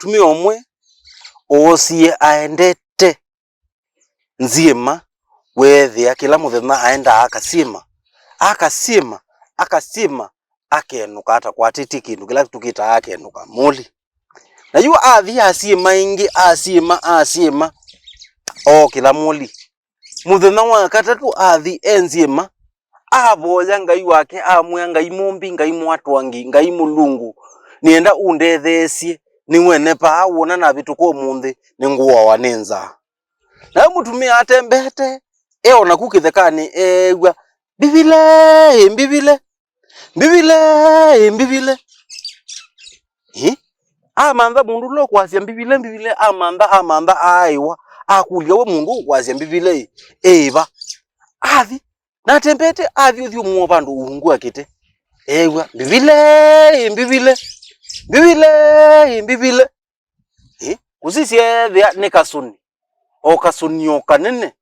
mutumia omwe osie aendete nzima wethia kila muthenya aenda akasima akenuka ata kwatiti kindu kila tukita akenuka muli na yu athi asima ingi asima kila muli muthenya wa katatu athi enzima aboya ngai wake amwe ngai mumbi ngai mwatwangi ngai mulungu nienda undethesie niwene pa wona na bituko munthi ninguwa wanenza na mutumia atembete ona kukithekani egwa bibile amanda mundu lo kwasia bibile amanda aiwa akulia we mundu kwasia bibile eba athi na tembete athi uthi mu bandu uhungu akite egwa bibile kusisie thia ni kasuni okasunio kanene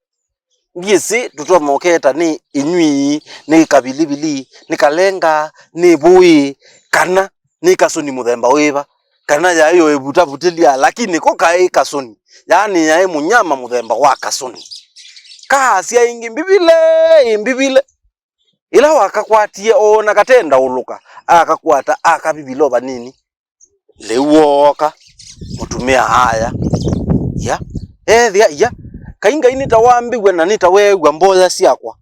ngisi tutomoketa ni inywi ni kabilibili ni kalenga ni bui kana ni kasuni muthemba wiba kana yayo ebutavutilia lakini ko kai kasuni yani yae munyama muthemba wa kasuni kasia ingi mbibile ila wakakwatie ona katenda uluka akakwata akabibiloba nini leuoka mutumia haya ya thia kainga ini tawambiwe na nitawegwa mboya siakwa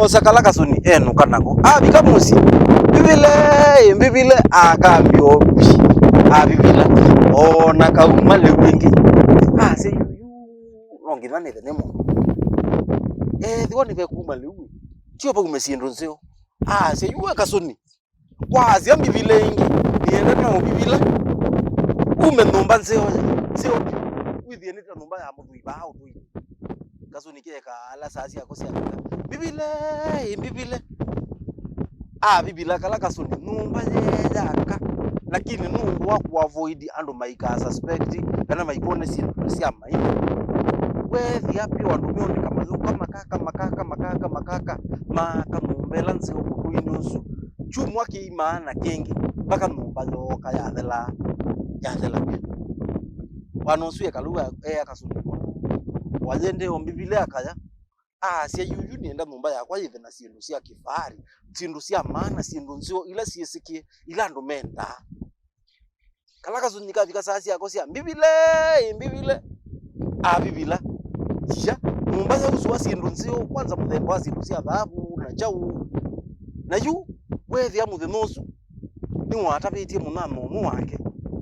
sakala kasuni enu kanako bikamusi bibile akambio bibila ona kauma lewingi se yu longina ne nemo thiwoni be kuma lewi tio pa kumesiendo nzeo se yu kasuni kwazi ambibile ingi nienda na bibila numba nzeo withi ni numba ya muthu ibao tu kasuni keka ala sasi yako sia bibile bibila kala kasuni numba yaka lakini nundu wa kuavoid andu maika suspect kana maikone sia mai wethi api wandu mioni makaka mumbela nzeo kuinusu chumwa kiimana kingi mpaka numba yoka yathela wanosuye kaluwa kasuni wajende ombibile akaya sia yuyu nienda numba yakwa yithe na sindu sia kifari sindu sia maana sindu nzio ila siesikie ila ndo menda kala kasuni kafika sasi yako sia bibile bibila ya numba ya uswa sindu nzio kwanza muthemba wa sindu sia dhahabu na jau na yu wethi ya muthenosu ni watabitie munamo mu wake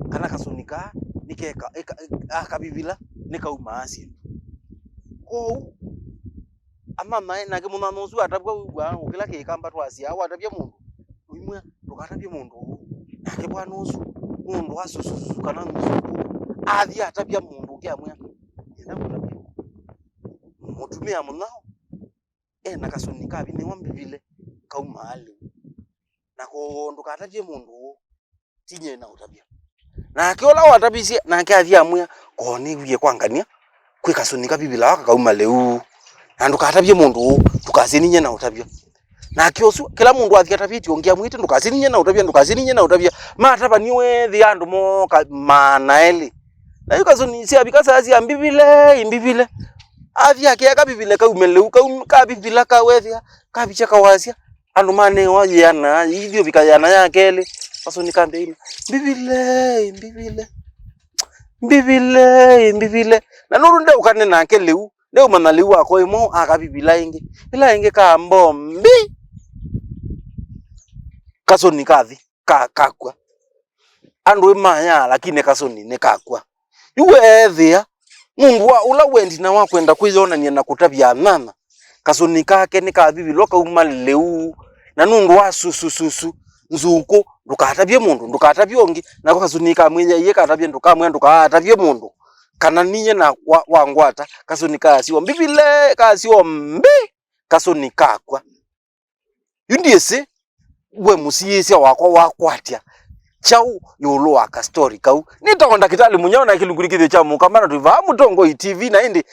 kana kasunika nikeka akabibila nikauma asindu ko amama na ke munano su atabwa ugwa ukila ke kamba twasia watabye mundu uimwe tukatabye mundu ke bwana usu mundu asusu kana nusu athi atabye mundu ke amwe enda kutabye mutumia munao na kasunika bine wambibile kauma ali na ko ndukatabye mundu tinye na utabye na ke ola watabisia na ke athi amwe ko ni wiye kwangania kwi kasunika bibila waka kauma leu andu katabye mundu tukazininye na utabya na kiosu kila mundu athiatabiti ongia mwite ndukazininye na utabya mataba niwe thi andu mo manaeli na yukazuni sia bikasa asia mbibile athia ke akabibile kaumeleu kabibila kawethia kabicha kawasia andu mane wayana ithio bikayana yakele pasoni kambe mbibile na nuru nde ukane na keleu leo manaliwa ako imo akabibila ingi ila ingi ka mbombi kasoni kathi kakwa andu imanya lakini kasoni ne kakwa yuwe ethia mungu wa ula wendi na wakwenda kwiyonania na kutabya nana kasoni kake ni kabibilo kauma leu na nundu wa susu nzuko ndukatabye mundu ndukatabye ongi na kasoni kamwe ye katabye ndukamwe ndukatabye mundu kana ninye na wangwata kasoni kasi mbibile kasi mbi kasoni kakwa yundiese we musiyese wakwatia chau yolo waka story kau nitakonda kitali munyona kilungurikithio cha mukamana tuva mutongo TV na indi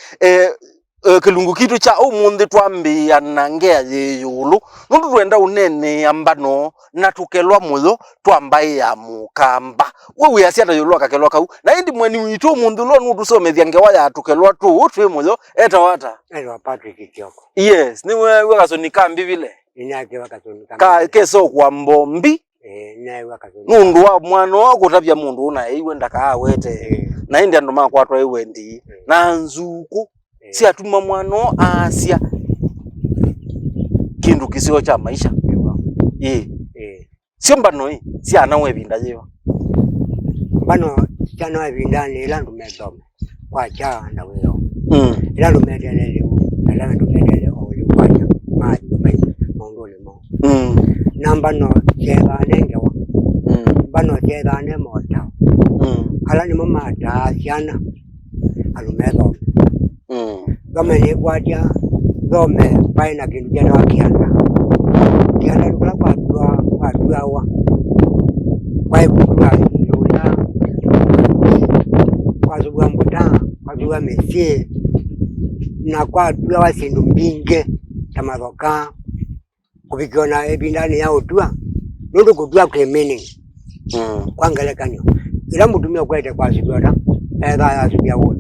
kilungu kitu cha umundi twambia nangea yeyulu nundu twenda unene ambano na tukelwa muyo twambai ya mukamba wewe asiata yulu akakelwa kau na indi mweni witu umundi lo nundu somethia ngewa ya tukelwa tu twi muyo eta wata Patrick Kioko. yes ni wewe kasoni kambi vile Inyake wakasoni kambi ka keso kwa mbombi nae wakasoni nundu wa mwana wako tabia mundu una iwe ndaka wete na indi ando makwatwa iwe ndi na nzuku si atuma mwano asia kindu kisio cha maisha sio mbano si anawe binda jewa mbano chano ebindani ilandu medome kwa cha na weyo ilandu medele liu ilandu medele oli kwa cha maji mai mondole mo nambano chega nengewa mbano chega ne mota ala ni mama ta siana alumedo dome ni kwa cha dome baina kindu jana wakianda kianda kula kwa dua wa kwa kwa lula kwa zuwa mbuta kwa zuwa mesie na kwa dua wa sindu mbinge tamaroka kubikiona ebindani ya utua nundu kudua kwe meaning kwa ngalekanyo ila mutumia kwete kwa sibota eda ya sibia wo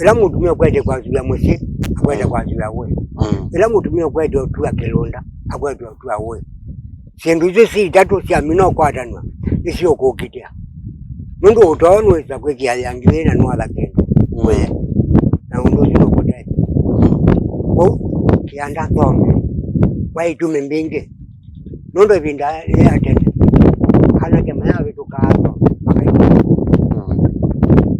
ila mutumia kwete kwa sibia musi akwete kwa sibia wo ila mutumia kwete utua kelonda akwete utua wo sindu zisi tatu sia mino kwa tanwa isio kukitia nundu utaonu isa kwekia yangiwe na nuala kendo we na undu sio kote kianda thome wai tume mbinge nundu ebinda ya tete kana kema ya vitu kato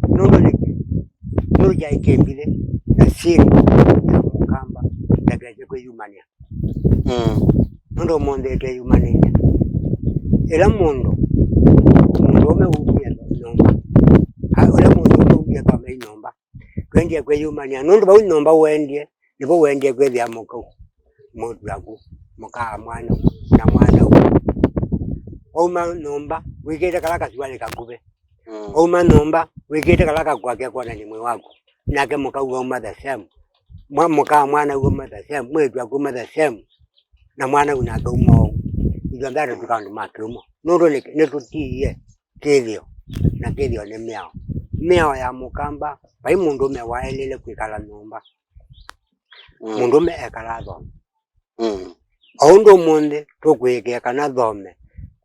nundu ya ikembile na siri ya mukamba tagaje kwe yumania nundu monde ete yumania ela mundu ome ubia nomba ela mundu ubia kama inomba twendie kwe yumania nundu ba unomba wendie nibo wendie kwe ya mukau modu yaku muka mwana na mwana oma nomba wikete kalaka siwale kakube oma nomba wikete kalaka kwake kwa ni mwe wako nake muka uoma the same muka mwana uoma the same mwetu yakuma the same na mwana unaka umo ndandara tukandu makumo nuru ne tutiye kelio na kelio ne miao ya mukamba bai mundu me waelele kwikala nomba mundu me ekala do aundo monde tokweke kana dhome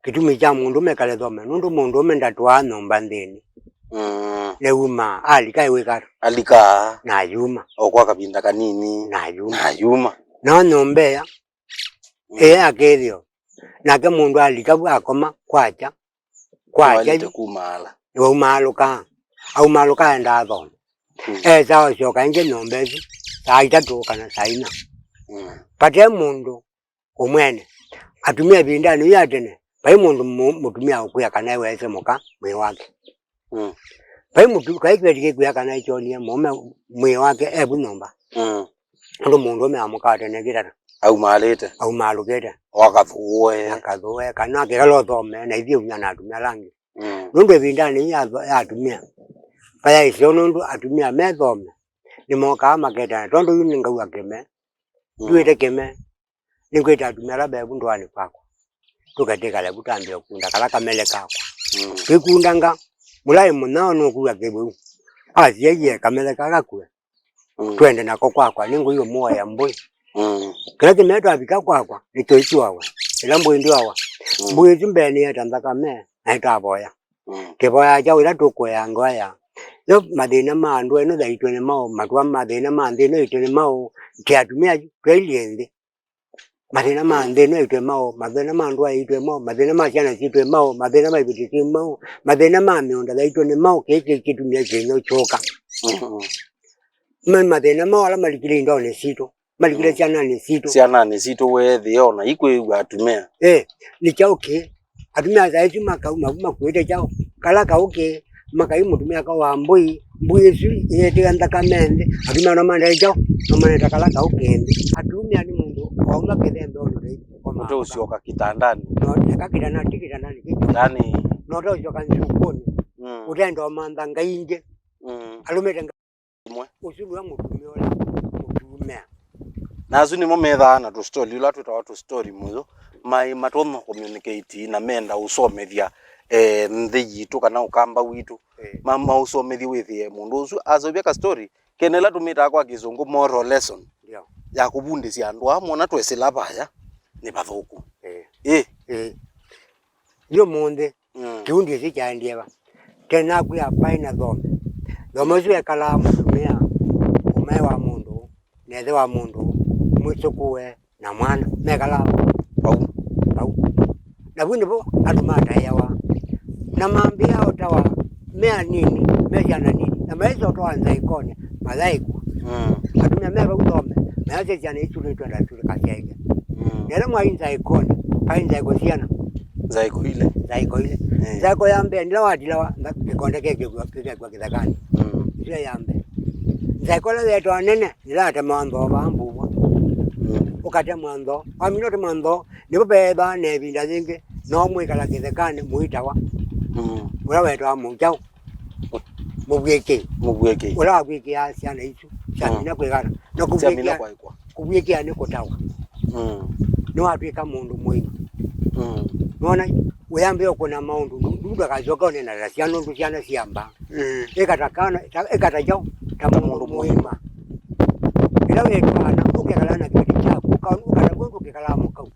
kitumi cha mundu mekale dhome nundu mundu mendatu nomba ndeni leuma alika iwekara alika na yuma okwa kabinda kanini na yuma na nombea akerio nake mundu alika akoma kwacha kumala yo maluka au maluka enda dhome sawa shoka nje nombezi saitatu kana saina pate mundu umwene atumia bindani yatene bai mundu mutumia okuya kana wese muka mwe wake bai mutu kaikwetike kuya kana ichonie mume mwe wake ebu nomba ndo mundu me amuka tene kirara au malukete wakathuwe kana kigalo thome na ithio nya na atumia langi nundu bindani yatumia bai isio nundu atumia methome ni moka maketa tondu yuni ngau keme duite keme nikweta atumia bebu ndwani kwako tukateka la kutambia kunda kala kamele kako kwikundanga mulai munao nokuya kebu asiye kamele kakakwe twende nako kwakwa ningu hiyo moya mboi kila kimeto abika kwakwa nitoichwawe ila mboi ndiwawa mboi zimbeni yatandaka me naita boya keboya cha ila tukoya ngoya yo madina mandu eno daitwe ne mao matwa madina mande no itwe mao kiatumia tweliende madina mande no itwe mao madina mandu itwe mao madina machana itwe mao madina maibiti mao madina mami onda daitwe ne mao keke kitumia kino choka madina mao ala malikile ndo ne sito malikile chana ne sito wethi ona ikwe atumia ni chauke atumia zaiti makauma kuite chao kala kauke makai mutumia kwa mbui yesu yete andaka mende atumia no mande chao no mande takala kauke atumia ni mundu wauma kedembe ono dei mto usioka kitandani no nekakitana tikitandani kitandani no to usioka nsukoni utendo manda ngainje alumete usulu wa mutumia mutumia nazu nimo methana tu story ula twita watu story muyo mai matono communicate na menda usomethia nthi yitu kana ukamba witu mama usomethia withie mundu ucu azobia ka story kenela tumita kwa kizungu moral lesson ya kubundisia andu amona twesila baya ni bathuku yo monde kiundi si chandieva tena kuya paina thome thome kala mutumia ume wa mundu nethe wa mundu mwicukue na mwana mekala pau na wini bo atumata yawa na mambia otawa mea nini mejana nini na maisha otawa nzaikone madhaiku atumia meba uthome meache jana ituli twenda tuli kasiaige nere mwa nzaikone painza ikosiana zaiko ile zaiko yambe ndila wadila kikonde keke kwa kithakani sio yambe zaiko le wetu anene ndila tamando bambu ukate mwando aminote mwando nibo beba ne binda zinge no mwikala kithakani muitawa ura wetu amunjao mubweke ura wiki asiana hicho cyamina kwegana no kubweke ani kotawa no atwika mundu mwini nona uyambe okona maundu nduda kazoka onena rasiano ndusiana siamba ekatakana ekatajao tamundu muima ila wetwana ukekala na kiti chako ukana kundu ukekala mukau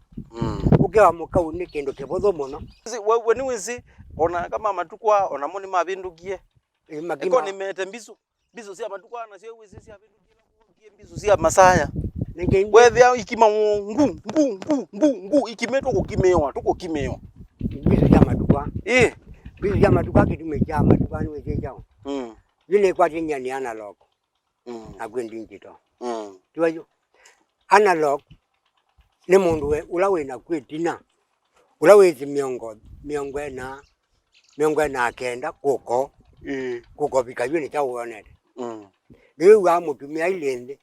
ukewa mukau ni kindu kibotho muno wewe ni wizi ona kama matukwa ona moni mabindukie eko ni mete mbizo sia matukwa na sia wizi sia bindukie mbizo sia masaya wethia ikima ngu ikimeto kukimewa tuko kimewa bizu ya matukwa bizu ya matukwa kitume cha matukwa ni weje jao vile kwa tinya ni analog agwendi ngito tuwayo analog ni mundu we ulawe na kwetina ulawe zi miongo na kenda kuko bikavyo ni cha uonete niwe wa mutumia ilende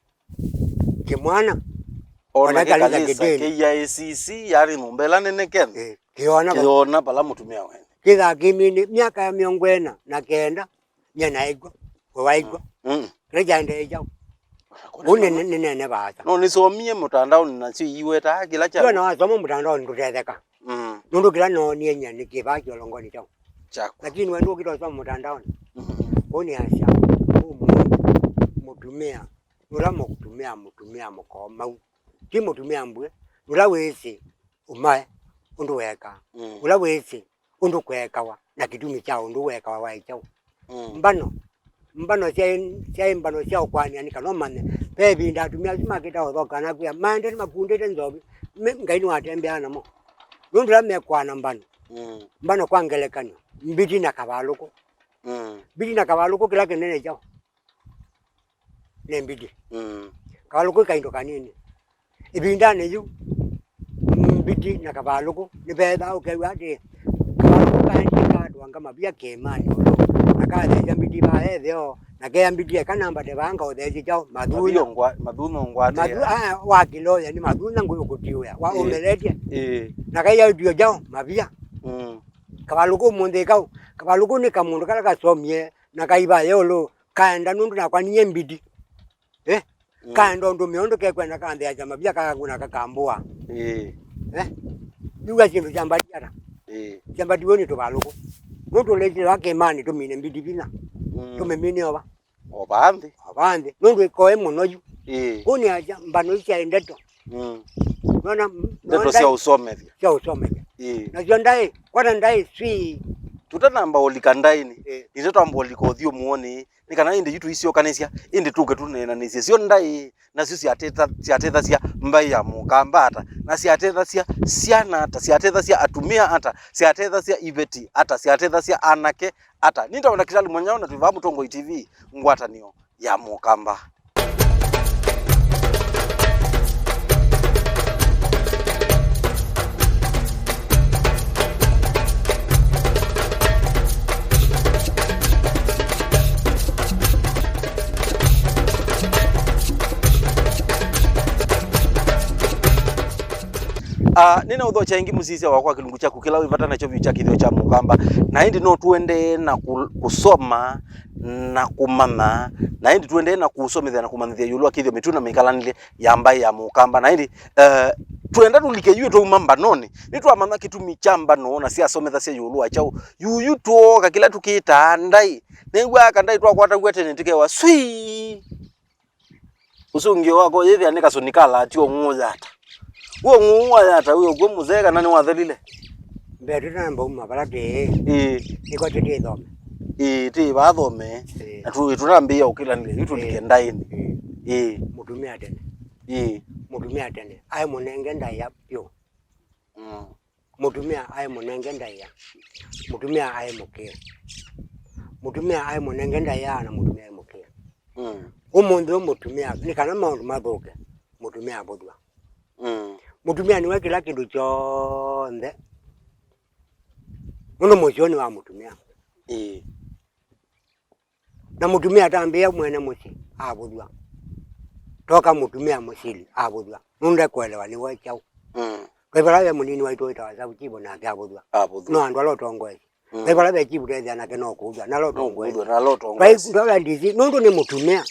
kimwana ona kalisa KICC yari mumbela nene kende kiona pala mutumia wene kila kimini miaka ya miongwena na kenda nyana igwa waigwa reja ndeja nene bata no nisomie mutandao ninachi iweta kila cha na wasoma mutandao ndutetheka nundu kila no nienya nikiba kyolongoni chao chako lakini wewe ndio kitosoma mutandao oni asha mutumia uramo kutumia mukoma ti mutumia mbwe ulawese umae undu weka ulawese undu kwekawa na kitumi cha undu wekawa waichao mbano cia kwani ani kana mane bebi ndatumia sima kita othoka na kuya mande ni makundete nzobi ngaini watembea namo nundu la mekwana mbano kwangelekana mbiti na kabaluko kila kenene chao nembidi kabaluko kaindo kanini ibindane yu mbiti na kabaluko ni beba ukewate kabaluko kaindi kadwanga mabia kemani nakade jambiti baetheo nakeyambiti kanamba de banga otheji chao madhuno ngwate wa kilo yani madhuna nguyukutiwa wa omeletia nakaya dio chao mabia kabaluko munde kau kabaluko ni kamundu kala kasomie nakaiba yolo kaenda nundu na kwaniye mbiti kando ndo miondo kekwenda kande aja mabia kakuna kakambua yuga chindu chambadiara chambadiwoni to baluko nundu leje wake mani to mine mbiti bina to memini oba obande nundu ikoe munoju kuni aja mbano cia ndeto nona ndeto cia usomethia na jondai kwata ndai swi tutanamba olikandaini ite twamba olikothio muone ni kana inde yitu isio kanesia inde tuke tunena nisia sio ndai na sio siatetha cia mbai ya mukambata na siatetha cia ciana ata siatetha cia atumia ata siatetha cia iveti ata siatetha cia anake ata nindaona kitali mwanyao na tuva Mutongo TV ngwatanio ya mukamba. nina udho cha ingi musisi wakwa kilungu cha kukila wivata na chovyo cha kithio cha mukamba na hindi no tuende na kusoma na kumama na hindi tuende na kusomithia na kumanithia yulwa kithio mituna mikalanile ya mbai ya mukamba na hindi tuenda tulike yue to mamba noni nitu amana kitu michamba no na sia sometha sia yulwa chao yuyu tuoka kila tukita ndai nengwa kandai twa kwata gwete nitike wa swi usungio wako yethi anika sonikala atio nguzata wo nguwa yata uyo gwo muzeka nani wathelile mbetu na mboma barate iko tete thome ti bathome na tunambia ukilanile itu likendaini mutumia tene ai munenge ndaya pyo mutumia ai munenge ndaya mutumia ai mukira mutumia ai munenge ndaya na mutumia ai mukira umundu mutumia ni kana maundu mathuke mutumia abuthwa mutumia niwe kila kindu chonthe muno mucioni wa mutumia na mutumia atambia mwene muci abuthwa toka mutumia mucili abuthwa nunde kuelewa ni wechau kwebalawe munini waitu itawa sabu chibo na abuthwa no andu alotongoe kwebalawe chibo tethia nake no kuja na alotongoe kwa ndola ndizi nundu ni mutumia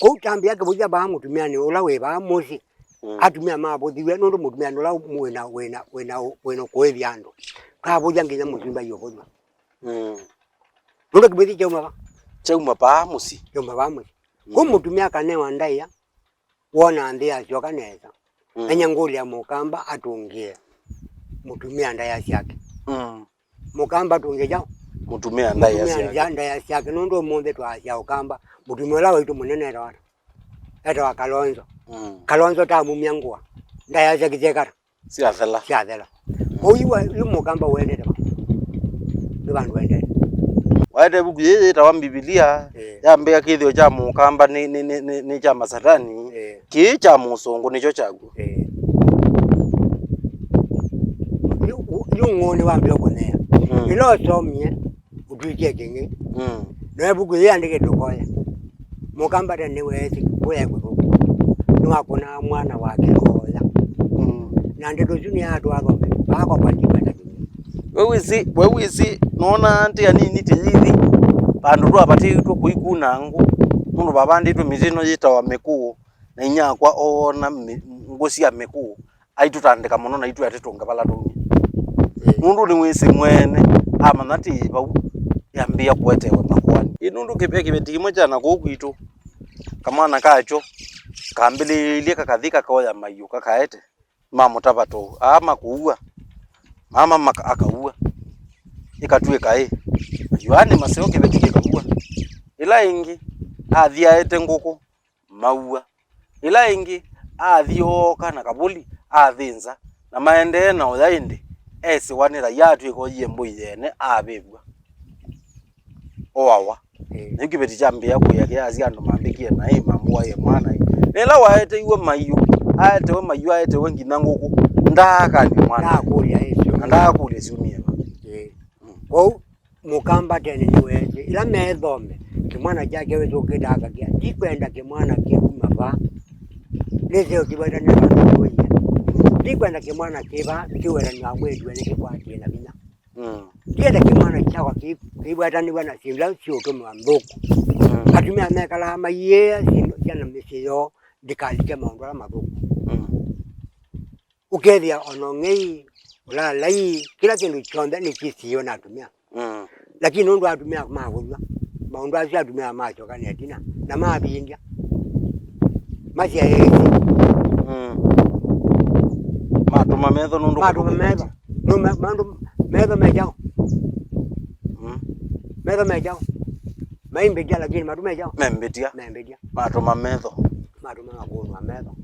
kutambia kebuja ba mutumia ni ula weba muci atumia mabuthiwe nundu mutumia nula wena kwethia andu kabuja nginya mutumia yobuthwa nundu kibithi chauma pa muci kumutumia kanewa ndaya wona nthi acio kaneza enya nguli ya mukamba atungie mutumia ndaya ciake mukamba atungie jao mutumia ndaya ciake nundu umuthi twacia ukamba mutumia ula waitu munene eta Kalonzo Kalonzo tamumia ngua ndaya ciake ciekara ciathela uyu mukamba wendete ni bandu wendete waende buku yeye tawa Biblia yambia kithio cha mukamba ni cha masatani ki cha musongo nicho chagu yu ngoni wambia kunea ilo somie utwikie kingi no buku yeye andike dokoya mukamba tene wezi kuya kuruku nwakuna mwana wake hoya na ndeto juni atu athome bako patika wewisi nona anti anini tiyithi pandu twapati kuikunangu mundu babandi tu mitino yitawa mekuu na inyakwa ona ngosia mekuu aitutandika muno na itu atitunga bala tu mundu ni wisi mwene amanati bau yambia kuetewa makwani inundu kipeke betimo jana gogwitu kamana kacho kambililie kakathika koya mayu kakaete mamutabato ama kuua mama akaua ikatweka yuani maseo kibetike kaua ila ingi athiaete nguku maua ila ingi athioka na kabuli athinza na maende na oyaindi ese wanira yatu iko yembo yene abegwa owawa nikibeti chambia kuya kiasi andu mambikie na mambo ya mwana ila waete iwe mayu aete we mayu aete wengi na nguku ndaka ni mwana ndakulia siumie mukamba tene niweze ila methome kimwana chake wezo kidaka kia dikwenda kimwana kikuma ba leze kibada na kuye dikwenda kimwana kiba kiwera ni amwedwe ne kibwatie na bina kienda kimwana chakwa kibada ni bana simla sio kama mboku atumia mekala maye sino misiyo dikalike maundu mabuku ukethia onongei ulalai kila kindu chonde ni kisio na atumia lakini nundu atumia maguthwa maundu acio atumia macho kanetina na mabindia macia matuma metho nundu mandu metho mejao metho mejao maimbetia lakini matu mejao membetia matuma metho magunwa metho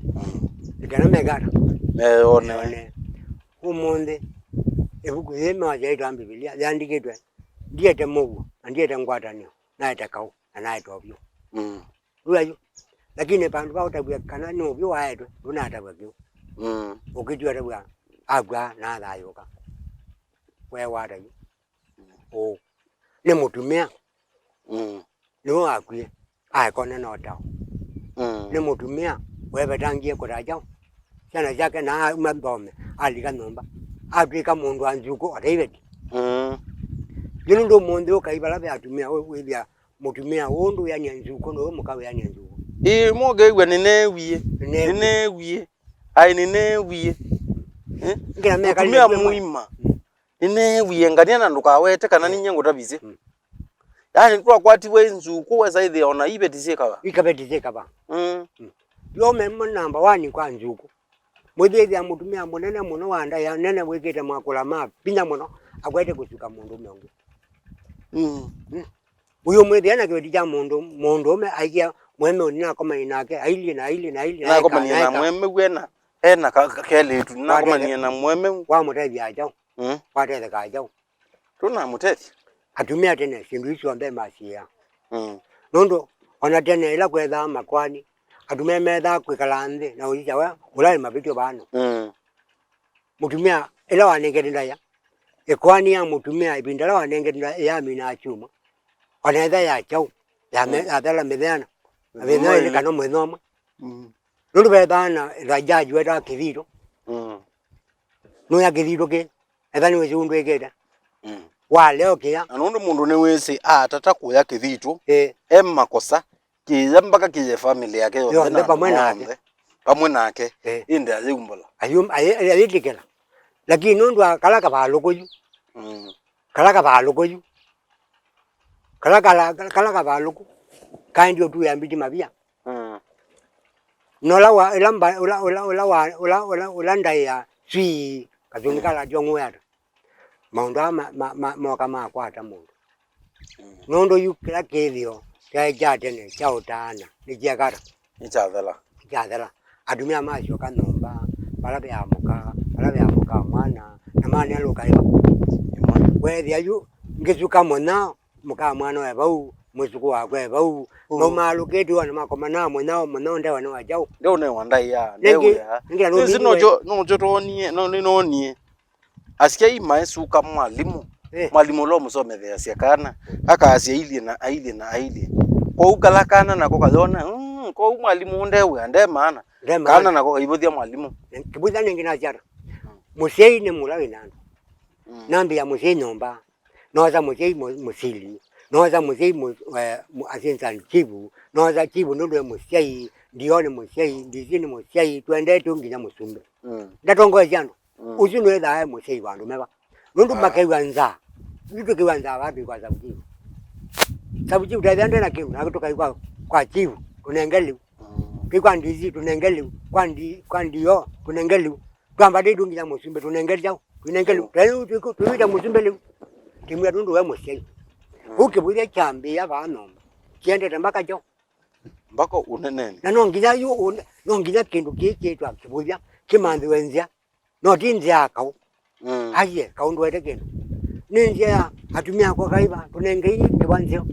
ikana megara meone umunthi ibuku yema wajaitwa Biblia yandikitwe ndiete mugu ndiete ngwatanio naete kau na naete obyo uyayo lakini pandu pa utabya kana no byo waetwe unatabwa byo ukijwa tabwa agwa na thayuka we wadayo ni mutumia no akwie aikone no tao ni mutumia we betangie kurajao Sana zake na umambome alika nomba Afrika mundu anzuko atayibeti Yino ndo mundu okaibala bya atumia we bya mutumia wondu yani anzuko no mukawe yani anzuko moge gwe nene wiye ai nene wiye ngira meka mutumia muima nene wiye ngania na ndukawete kana ninyengo tabize yani twa kwati we nzuko weza ithe ona ibetize kawa ikabetize kaba yo memmo number 1 kwa nzuko mwezi ya mutumia munene muno wanda ya nene wekete mwakula mapi pinya muno akwete kusuka mundu mengo uyo mwezi ana kwetija mundu me aikia mweme unina koma inake aili na koma ni na mweme gwena ena kakele tu na koma ni na mweme wa mutethi ajao watete kajao tuna mutethi atumia tene sindu icio mbe macia nondo ona tene ila kwetha makwani atumia metha kwikala nthi na uica we ulali mabitio bano mutumia ila wanengete ndaya ikwani ya mutumia ibinda la wanengete ndaya ya mina chuma onetha ya chau ya athala mithana abena ile kano mwithoma nundu bethana rajaji weta kithiro no ya kithiro ke ethani we undu eketa wa leo kia anundu mundu ni wese atata kuya kithito makosa kiza mpaka kiye family yake yote pamwe nake inde azimbola ayitikela lakini nundu kalaka balukoyu kalaka baluko kandi otu ya mbiti mabia nola wa ilamba ula ndaya si kazunikala jongo yata maunda moka makwata mundu nondo yukila kethio kya jatene cha utana ni jakara ni chathela atumia macho kanomba bala bya muka mwana na mani alukaiba wethi ayu ngezuka mona muka mwana wa bau muzuku wa kwa bau no maluketi wana makoma na mwana nde wana wajau ndio ne wandai ya ndio sisi nojo tonie nonie asikia hii maesuka mwalimu lo musomethea siakana akasia ilie kwa ukalakana na kokazona kwa mwalimu ndewe ande maana kana na kokaibothia mwalimu kibuza ningina jara musei ne mulawe nando nambi ya musei nomba noza musei musili noza musei asensa chibu noza chibu ndo musei ndione musei ndizini musei twende tunginya musumbe ndatongo jano usino eda musei bandu meba nundu makaiwanza vitu kiwanza wapi kwa sabuji utadhanda na kiu na kutoka kwa chivu tunengeli kwa ndizi tunengeli kwa ndio tunengeli kwamba ndio nginya musumbe tunengeli jao tunengeli tayari tuita musumbe leo timu ya tundu we musei ukibuye chambi ya bano kiende mpaka jo mpaka unenene na nonginya yu nonginya kindu kiki twa kibuya kimanzi wenzia no tinzia akau aye kaundu wete kindu ninjia atumia kwa kaiba tunengei kibanzio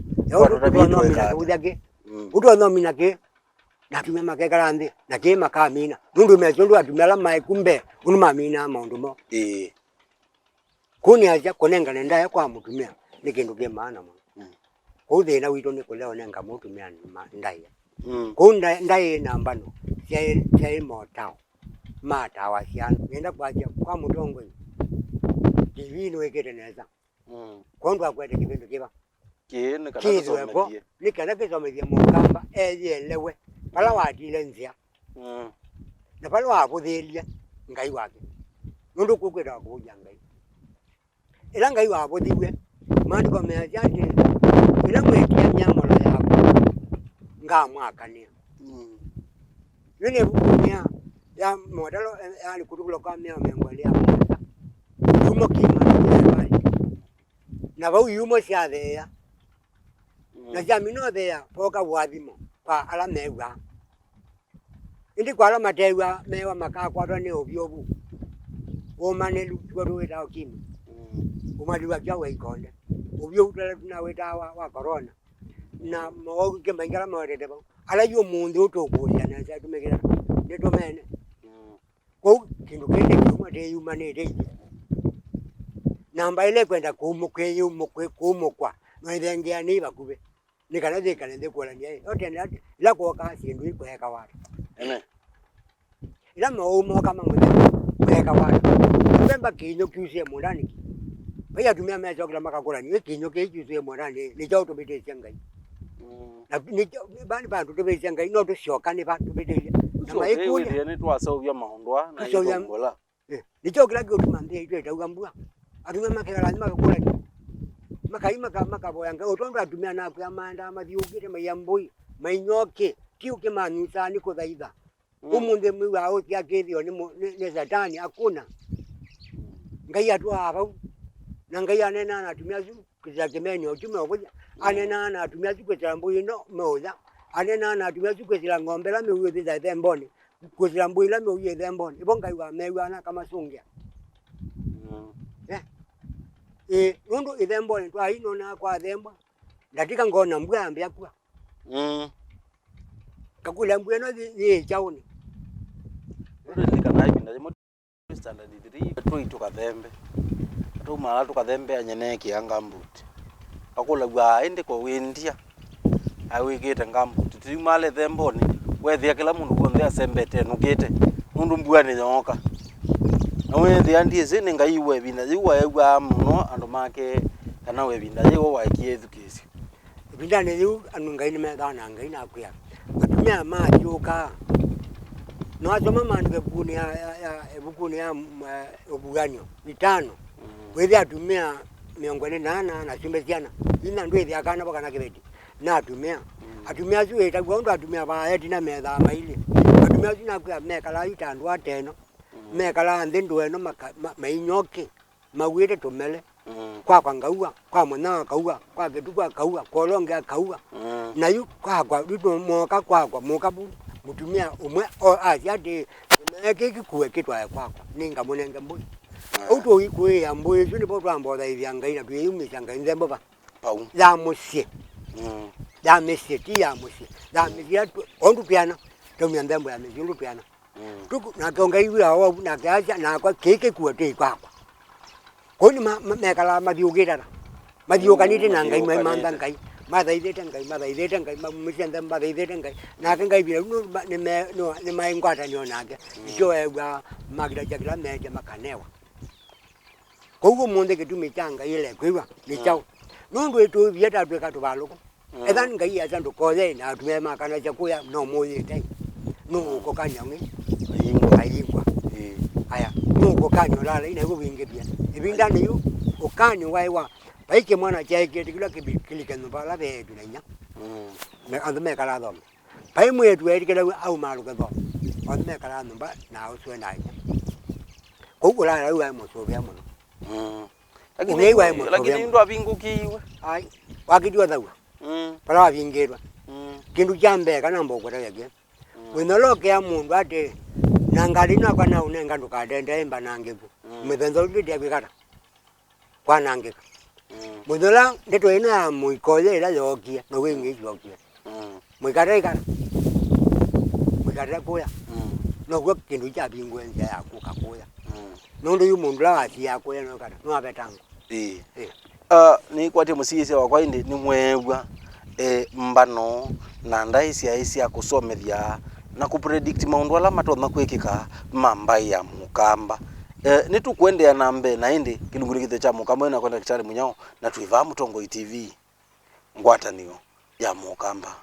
utonomina ke natumia makekala nthi na ke makamina nundu mechundu atumia la mai kumbe unumamina maundu mo kuni aja konengana ndaya kwa mutumia ni kindu ke maana mo kuthina wito ni kuleo nenga mutumia ndaya kunda ndaya nambano sai motao matawa siana nenda kwaja kwa mutongo kivino wekete neza kondo akwete kibindu kiba kene kana somethie nikana kesomethia mukamba eyelewe pala watile nzia na pala wabuthiria ngai wake nundu kukwira kuja ngai ila ngai wabuthiwe mandiko meajati ila mwekia nyamolo yako ngamwakania yule bunya ya modalo ali kutukulo kwa mea mengolia yumo kima na bau yumo siathea na jamino thea poka wathimo pa ala mewa indi kwa ala matewa mewa makakwa ni obyobu omanelu twaweta kimi umaliwa kya weikonde obyo utala na weta wa corona na mo ke mangala morete ba ala yo mundu utokulia na sa tumekera neto mene ko kindu kende kuma de humanity namba ile kwenda kumukwa mwithengea ni bakube nikana thika nthi kuolania yote la kwa sindu ikweka watu ila maumo kama mweka watu mbemba kinyo kyusie mundani baya tumia mecho kila makakula ni kinyo kyusie mundani ni chao tubite chengai na ni bani bantu tubite chengai no tushoka ni bantu tubite na maikuni ni twasovya maondwa na itongola ni chao kila kitu tumambia itwe taugambua atumia makela lazima kakula makaima kama kaboyanga otondo atumia na kwa manda mavyugire mayambui mainyoke kiuke manusani kuthaitha umunde mwa oti akithio ni satani hakuna ngai atwa aba na ngai anena na atumia zu kizakemeni otume oboja anena na atumia zu kwetambui no moja anena na atumia zu kwetila ngombe la mewe thitha themboni kwetambui la mewe themboni ibo ngai wa mewa na kama sungia nundu ithemboni twa ino na kwa themba ndatika ngona mbwa ambia kwa kakula mbwa no ye chauni ndio kana ibinda jemo standard 3 tu itukathembe tu mala tukathembe anyeneki anga mbuti akula gwa ende kwa wendia awigite ngambuti timale themboni wethia kila mundu gonthe asembete nukite mundu mbwa ni nyoka nawe ndi andi zine ngai we bina yiwa yagwa muno andu make kana we bina yiwa waikie education binda ne yu anu ngai ni methana ngai na kuya atumia majuka no atoma manike bukuni ya obuganyo bitano wethi atumia miongoni na simbesiana ina ndwe ya kana baka na kibeti na atumia zueta gwondo atumia ba eti na metha maili atumia zina kwa mekala itandu ateno mekala ndindu eno mainyoke mawire tumele kwa ngaua kwa mwana kaua kwa kitukwa kaua kolonga kaua na yu kwa bitu moka kwa moka bu mutumia umwe asiati ekiki kuwe kitwa kwa ninga munenge mbu uto ikwe ya mbu zuni boto amboda ivyanga ina tuyumi changa nzembo ba pau ya musie ya mesie ti ya musie ya mesie ondu piana tumia ndembo ya mesie piana tuku na tonga iwi awa na kaja na kwa keke kuwe te kwa koni mekala mavyugira mavyukanite na ngai manda ngai mathaithite ngai mamusenda mathaithite ngai na ngai bila ni maingwata nyo nake icho egwa magira jakila meje makanewa kogo monde ketumi changa ile kwiwa ni chao nundu etu vieta tweka tubaluko ethan ngai asandu koze na tume makana chakuya no moyete no kokanya ngi ayingwa aya no kokanyo lala ina winge pia ibinda ni yu kokanyo waiwa paike mwana chaike tikila kilikano bala be tunanya me ando kala dom pai mu etu tikila au malu ka dom ando me kala nomba na uswe na ko kula la wa mo so bia mo lakini ndo abingukiwe ai wakijua dawa para abingirwa kindu jambe kana mboko ta yake wenoloke ya mundu ate nangalina kana unenga ndukadende emba nangeku mbenzo lidi bikata kwa nangeka mudola ndeto ina muikoze ila yokia no wingi yokia muikara kuya no kwa kindu cha bingwe nje ya kukakuya nondo yu mundu la ati ya kuya no kata no abetango ni kwate musisi wakwa indi ni mwegwa mbano na ndaisi aisi akusomethia na kupredict maundu ala matona kwekika mambai ya mukamba nitukwendea na mbe na indi kilunguri kithe cha mukamba na kwenda kitari munyao na tuiva Mutongo TV ngwatanio ya mukamba.